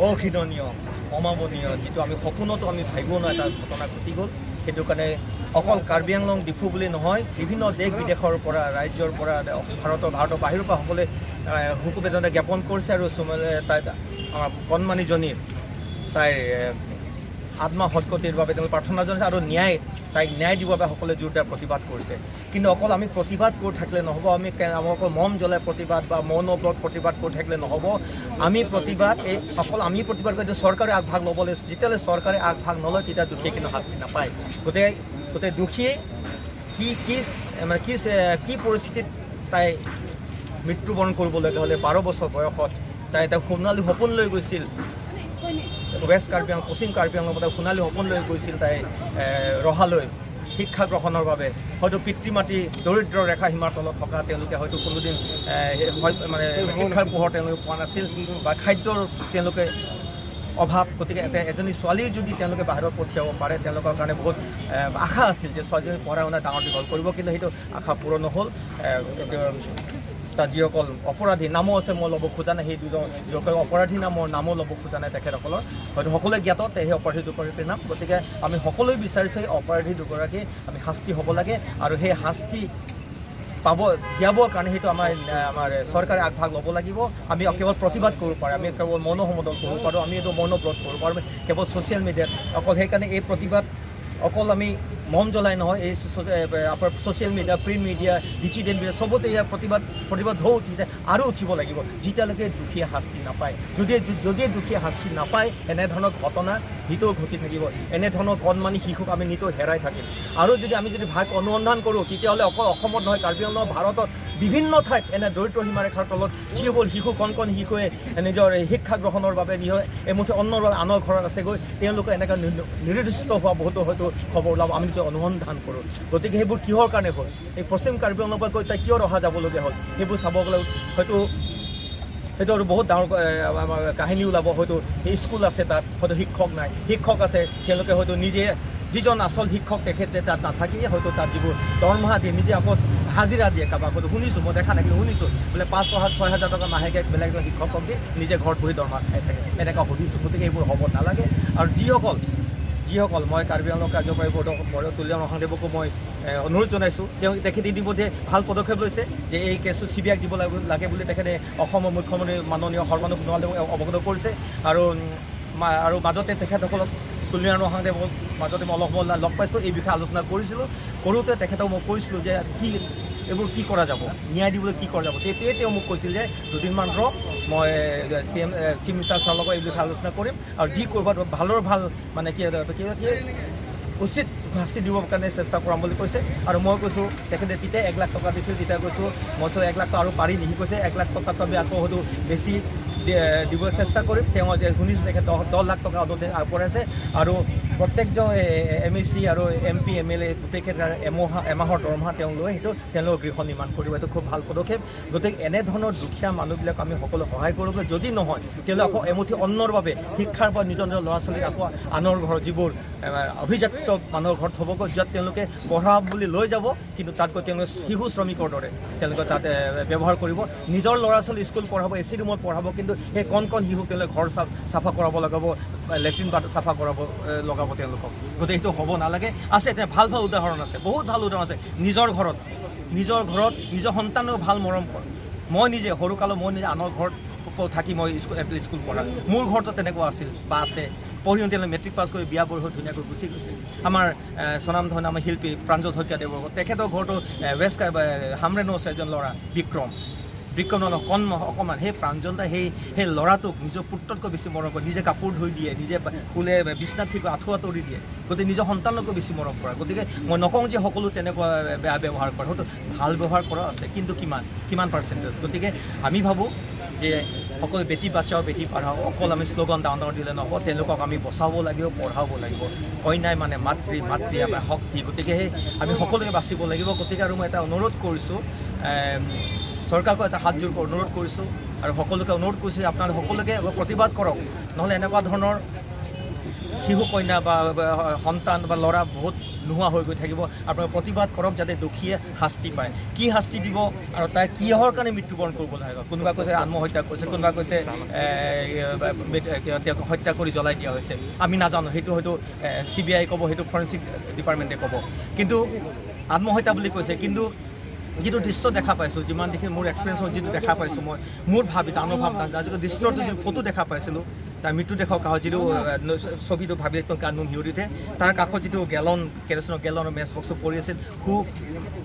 অঘৃণনীয় অমাননীয় যিটো আমি সপোনতো আমি ভাবিব নোৱাৰা এটা ঘটনা ঘটি গ'ল সেইটো কাৰণে অকল কাৰ্বি আংলং ডিফু বুলি নহয় বিভিন্ন দেশ বিদেশৰ পৰা ৰাজ্যৰ পৰা ভাৰতৰ বাহিৰৰ পৰা সকলোৱে শোক বেদনা জ্ঞাপন কৰিছে আৰু তাই কণমানিজনীৰ তাইৰ আত্মা সৎগতিৰ বাবে তেওঁলোকে প্ৰাৰ্থনা জনাইছে আৰু তাইক ন্যায় দিবৰ বাবে সকলোৱে জোৰদাৰ প্ৰতিবাদ কৰিছে কিন্তু অকল আমি প্ৰতিবাদ কৰি থাকিলে নহ'ব আমি অকল মম জ্বলাই প্ৰতিবাদ বা মৌনব্ৰত প্ৰতিবাদ কৰি থাকিলে নহ'ব আমি প্ৰতিবাদ অকল আমি প্ৰতিবাদ কৰি চৰকাৰে আগভাগ ল'বলৈ যেতিয়ালৈ চৰকাৰে আগভাগ নলয় তেতিয়া দুখীয়ে কিন্তু শাস্তি নাপায় গতিকে দুখীয়ে কি পৰিস্থিতিত তাই মৃত্যুবৰণ কৰিবলগীয়া হ'লে 12 বছৰ বয়সত তাই এটা সোণালী সপোন লৈ গৈছিল ৱেষ্ট কাৰ্বি আংলং পশ্চিম কাৰ্বি আংলং সোণালী সপোন লৈ গৈছিল তাই ৰহালৈ শিক্ষা গ্ৰহণৰ বাবে হয়তো পিতৃ মাতৃ দৰিদ্ৰ ৰেখা সীমাৰ তলত থকা তেওঁলোকে হয়তো কোনোদিন মানে শিক্ষাৰ পোহৰ তেওঁলোকে পোৱা নাছিল বা খাদ্যৰ তেওঁলোকে অভাৱ গতিকে এজনী ছোৱালী যদি তেওঁলোকে বাহিৰত পঠিয়াব পাৰে তেওঁলোকৰ কাৰণে বহুত আশা আছিল যে ছোৱালীজনী পঢ়া শুনা ডাঙৰ দীঘল কৰিব কিন্তু সেইটো আশা পূৰণ নহ'ল যিসকল অপৰাধী নামো আছে মই ল'ব খোজা নাই সেই যিসকল অপৰাধী নামো ল'ব খোজা নাই তেখেতসকলৰ হয়তো সকলোৱে জ্ঞাত সেই অপৰাধী দুগৰাকীৰ নাম গতিকে আমি সকলোৱে বিচাৰিছোঁ সেই অপৰাধী দুগৰাকী আমি শাস্তি হ'ব লাগে আৰু সেই শাস্তি দিয়াবৰ কাৰণে সেইটো আমাৰ চৰকাৰে আগভাগ ল'ব লাগিব আমি কেৱল প্ৰতিবাদ কৰিব পাৰোঁ আমি কেৱল মৌন সমদল কৰিব পাৰোঁ আমি এইটো মৌনব্ৰত কৰিব পাৰোঁ কেৱল ছ'চিয়েল মিডিয়াত অকল সেইকাৰণে এই প্ৰতিবাদ অকল আমি মম জ্বলাই নহয় এই আপোনাৰ social media print media digital media চবতে ইয়াৰ প্ৰতিবাদ হৈ উঠিছে আৰু উঠিব লাগিব যেতিয়ালৈকে দুখীয়ে শাস্তি নাপায় যদি দুখীয়ে শাস্তি নাপায় এনেধৰণৰ ঘটনা নিতৌ ঘটি থাকিব এনেধৰণৰ কণমানি শিশুক আমি নিতৌ হেৰাই থাকিম আৰু আমি যদি ভাগ অনুসন্ধান কৰোঁ তেতিয়াহ'লে অকল অসমত নহয় কাৰ্বি আংলং ভাৰতত বিভিন্ন ঠাইত এনে দৰিদ্ৰ সীমাৰেখাৰ তলত যিসকল শিশু কণ শিশুৱে নিজৰ শিক্ষা গ্ৰহণৰ বাবে এমুঠি অন্নৰ বাবে আনৰ ঘৰত আছেগৈ তেওঁলোকে এনেকৈ নিৰ্দিষ্ট হোৱা বহুতো হয়তো খবৰ ওলাব আমি যদি অনুসন্ধান কৰোঁ গতিকে সেইবোৰ কিহৰ কাৰণে হ'ল এই পশ্চিম কাৰ্বি আংলঙৰ পৰা গৈ তাই কিয় অহা যাবলগীয়া হ'ল সেইবোৰ চাব গ'লে হয়তো সেইটো আৰু বহুত ডাঙৰ আমাৰ কাহিনী ওলাব হয়তো স্কুল আছে তাত হয়তো শিক্ষক নাই শিক্ষক আছে তেওঁলোকে হয়তো নিজে যিজন আচল শিক্ষক তেখেতে তাত নাথাকিয়ে হয়তো তাত যিবোৰ দৰমহা দিয়ে নিজে আকৌ হাজিৰা দিয়ে কাৰোবাক হয়তো শুনিছোঁ মই দেখা নাই কিন্তু শুনিছোঁ বোলে 5,000-6,000 টকা মাহেকে বেলেগ এজন শিক্ষকক দি নিজে ঘৰত বহি দৰমহা খাই থাকে এনেকুৱা সুধিছোঁ গতিকে এইবোৰ হ'ব নালাগে আৰু যিসকল মই কাৰ্বি আংলং কাৰ্যকৰী বৰ্ডৰ তুলিয়াম মহাদেৱকো মই অনুৰোধ জনাইছোঁ তেখেতে ইতিমধ্যে ভাল পদক্ষেপ লৈছে যে এই কেছটো CBIক দিব লাগে বুলি তেখেতে অসমৰ মুখ্যমন্ত্ৰী মাননীয় সৰ্বানন্দ সোণোৱালে অৱগত কৰিছে আৰু মাজতে তেখেতসকলক তুলিয়াম মহাদেৱক মাজতে মই অলপ লগ পাইছিলোঁ এই বিষয়ে আলোচনা কৰিছিলোঁ কৰোঁতে তেখেতক মই কৈছিলোঁ যে এইবোৰ কি কৰা যাব ন্যায় দিবলৈ কি কৰা যাব তেতিয়াই তেওঁ মোক কৈছিল যে দুদিনমান ৰখ মই চিফ মিনিষ্টাৰ ছাৰৰ লগত এই বিষয়ে আলোচনা কৰিম আৰু যি কৰিব ভাল মানে কি উচিত শাস্তি দিবৰ কাৰণে চেষ্টা কৰাম বুলি কৈছে আৰু মই কৈছোঁ তেখেতে তেতিয়া 1 লাখ টকা দিছিল তেতিয়া কৈছোঁ মই 1 লাখ টকা আৰু পাৰি নিশি কৈছে 1 লাখ টকাটো আমি আকৌ হয়তো বেছি দিবলৈ চেষ্টা কৰিম তেওঁ শুনিছোঁ তেখেতে 10 লাখ টকা আগবঢ়াইছে আৰু প্ৰত্যেকজন MEC আৰু MP MLA গোটেইকেইটাৰ এমাহৰ দৰমহা তেওঁ লৈ তেওঁলোকৰ গৃহ নিৰ্মাণ কৰিব এইটো খুব ভাল পদক্ষেপ গতিকে এনেধৰণৰ দুখীয়া মানুহবিলাক আমি সকলো সহায় কৰিব যদি নহয় তেওঁলোকে আকৌ এমুঠি অন্নৰ বাবে শিক্ষাৰ পৰা নিজৰ ল'ৰা ছোৱালীক আকৌ আনৰ ঘৰত যিবোৰ অভিজাত মানুহৰ ঘৰত হ'বগৈ য'ত তেওঁলোকে পঢ়াব বুলি লৈ যাব কিন্তু তাত গৈ তেওঁলোকে শিশু শ্ৰমিকৰ দৰে তেওঁলোকে তাত ব্যৱহাৰ কৰিব নিজৰ ল'ৰা ছোৱালী স্কুল পঢ়াব AC ৰুমত পঢ়াব কিন্তু সেই কণ শিশুক তেওঁলোকে ঘৰ চাফা কৰাব লগাব লেট্ৰিন বাট চাফা লগাব তেওঁলোকক গতিকে সেইটো হ'ব নালাগে আছে এতিয়া ভাল উদাহৰণ আছে বহুত ভাল উদাহৰণ আছে নিজৰ ঘৰত নিজৰ সন্তানক ভাল মৰম কৰে মই নিজে সৰুকালত আনৰ ঘৰত থাকি মই স্কুল পঢ়া মোৰ ঘৰতো তেনেকুৱা আছিল বা আছে পঢ়ি তেওঁলোকে মেট্ৰিক পাছ কৰি বিয়া বঢ়ি ধুনীয়াকৈ গুচি গৈছে আমাৰ স্বনামধন্য আমাৰ শিল্পী প্ৰাঞ্জল শইকীয়াদেৱৰ তেখেতৰ ঘৰতো ৱেষ্ট হামৰেণো আছে এজন ল'ৰা বিক্ৰম অকণমান সেই প্ৰাঞ্জলতা সেই ল'ৰাটোক নিজৰ পুত্ৰতকৈ বেছি মৰম কৰে নিজে কাপোৰ ধুই দিয়ে নিজে ফুলে বিচনাত ঠিক আঁঠুৱা তৰি দিয়ে গতিকে নিজৰ সন্তানকো বেছি মৰম কৰে গতিকে মই নকওঁ যে সকলো তেনেকুৱা বেয়া ব্যৱহাৰ কৰে হয়তো ভাল ব্যৱহাৰ কৰা আছে কিন্তু কিমান পাৰ্চেণ্টেজ গতিকে আমি ভাবোঁ যে সকলো বেটি বাচাও বেটি পঢ়াও অকল আমি শ্লোগান ডাঙৰ দিলে নহ'ব তেওঁলোকক আমি বচাব লাগিব পঢ়াব লাগিব কন্যাই মানে মাতৃ আমাৰ শক্তি গতিকে আমি সকলোকে বাচিব লাগিব গতিকে আৰু মই এটা অনুৰোধ কৰিছোঁ চৰকাৰক এটা হাত জোৰ অনুৰোধ কৰিছোঁ আৰু সকলোকে অনুৰোধ কৰিছোঁ আপোনালোকে সকলোকে প্ৰতিবাদ কৰক নহ'লে এনেকুৱা ধৰণৰ শিশু কন্যা বা সন্তান বা ল'ৰা বহুত নোহোৱা হৈ গৈ থাকিব আপোনালোকে প্ৰতিবাদ কৰক যাতে দোষীয়ে শাস্তি পায় কি শাস্তি দিব আৰু তাই কিহৰ কাৰণে মৃত্যুবৰণ কৰিব লাগে কোনোবা কৈছে আত্মহত্যা কৰিছে কোনোবা কৈছে তেওঁক হত্যা কৰি জ্বলাই দিয়া হৈছে আমি নাজানো সেইটো হয়তো CBI ক'ব সেইটো ফৰেনচিক ডিপাৰ্টমেণ্টে ক'ব কিন্তু আত্মহত্যা বুলি কৈছে কিন্তু যিটো দৃশ্য দেখা পাইছোঁ যিমান দেখি মোৰ এক্সপিৰিয়েঞ্চত যিটো দেখা পাইছোঁ মই মোৰ অনুভৱ আজিকালি দৃশ্যটো যিটো ফটো দেখা পাইছিলোঁ তাৰ মৃত্যু দেশৰ কাষত যিটো ছবিটো ভাবি একদম গান নোম শিয়ৰি উঠে তাৰ কাষত যিটো কেৰাচিনৰ গেলনৰ মেচ বক্সটো পৰি আছিল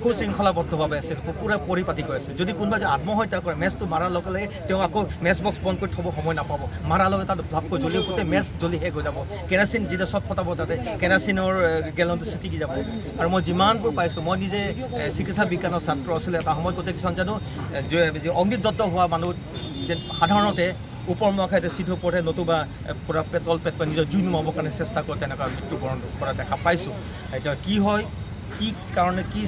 সুশৃংখলাবদ্ধভাৱে আছিল পূৰা পৰিপাতি কৰি আছিল যদি কোনোবা যে আত্মহত্যা কৰে মেচটো মাৰাৰ লগে লগে তেওঁ আকৌ মেচ বক্স বন্ধ কৰি থ'ব সময় নাপাব মাৰাৰ লগে তাত ভাপকৈ জ্বলি গোটেই মেচ জ্বলি শেষ হৈ যাব কেৰাচিন যেতিয়া চট ফটাব তাতে কেৰাচিনৰ গেলনটো ছিটিকি যাব আৰু মই যিমানবোৰ পাইছোঁ মই নিজে চিকিৎসা বিজ্ঞানৰ ছাত্ৰ আছিলে এটা সময়ত গোটেই কিছুমান জানো অগ্নিদত্ত হোৱা মানুহ যে সাধাৰণতে উপৰমুৱাকে চিধু পৰে নতুবা পূৰা পেট নিজৰ জুই নুমাবৰ কাৰণে চেষ্টা কৰে তেনেকুৱা মৃত্যুবৰণ কৰা দেখা পাইছোঁ এতিয়া কি হয় কি কাৰণে কি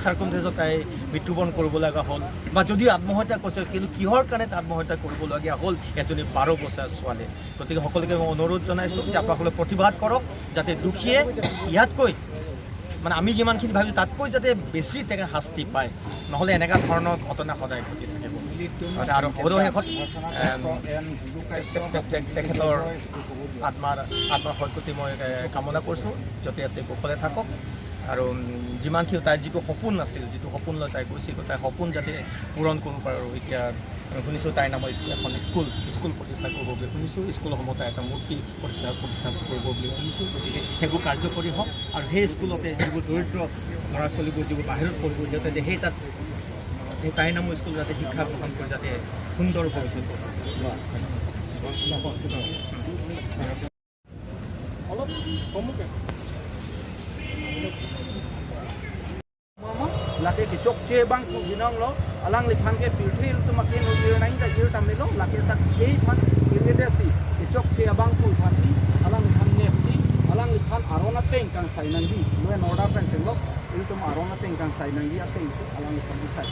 চাৰ্কমষ্টেঞ্চত তাই মৃত্যুবৰণ কৰিব লগা হ'ল বা যদিও আত্মহত্যা কৰিছে কিন্তু কিহৰ কাৰণে তাই আত্মহত্যা কৰিবলগীয়া হ'ল এজনী 12 বছৰীয়া ছোৱালী গতিকে সকলোকে মই অনুৰোধ জনাইছোঁ যে আপোনালোকে প্ৰতিবাদ কৰক যাতে দোষীয়ে ইয়াতকৈ মানে আমি যিমানখিনি ভাবিছোঁ তাতকৈ যাতে বেছি তেখেত শাস্তি পায় নহ'লে এনেকুৱা ধৰণৰ ঘটনা সদায় ঘটি থাকিব আৰু সদশেষত তেখেতৰ আত্মাৰ সদ্গতি মই কামনা কৰিছোঁ য'তে আছে কুশলে থাকক আৰু যিমানখিনি তাইৰ যিটো সপোন আছিল যিটো সপোন লৈ তাই গৈছিল তাইৰ সপোন যাতে পূৰণ কৰিব পাৰে আৰু এতিয়া শুনিছোঁ তাইৰ নামৰ এখন স্কুল প্ৰতিষ্ঠা কৰিব বুলি শুনিছোঁ স্কুলসমূহ তাই এটা মূৰ্তি প্ৰতিষ্ঠা কৰিব বুলি শুনিছোঁ গতিকে সেইবোৰ কাৰ্যকৰী হওক আৰু সেই স্কুলতে যিবোৰ দৰিদ্ৰ ল'ৰা ছোৱালীবোৰ যিবোৰ বাহিৰত পঢ়িব যাতে সেই তাত সেই তাইৰ নামৰ স্কুল যাতে শিক্ষা গ্ৰহণ কৰি যাতে সুন্দৰ ভৱিষ্যত laki ke chok che bang ku ginong lo alang li phan ke pilthil tu makin ho ye nai da ye tam lo laki tak ei phan ke de si ke chok che bang ku phan si alang li phan ne si alang li phan arona teng kan sai nang di lo en order pen teng lo il tum arona teng kan sai nang di ateng si alang li phan sai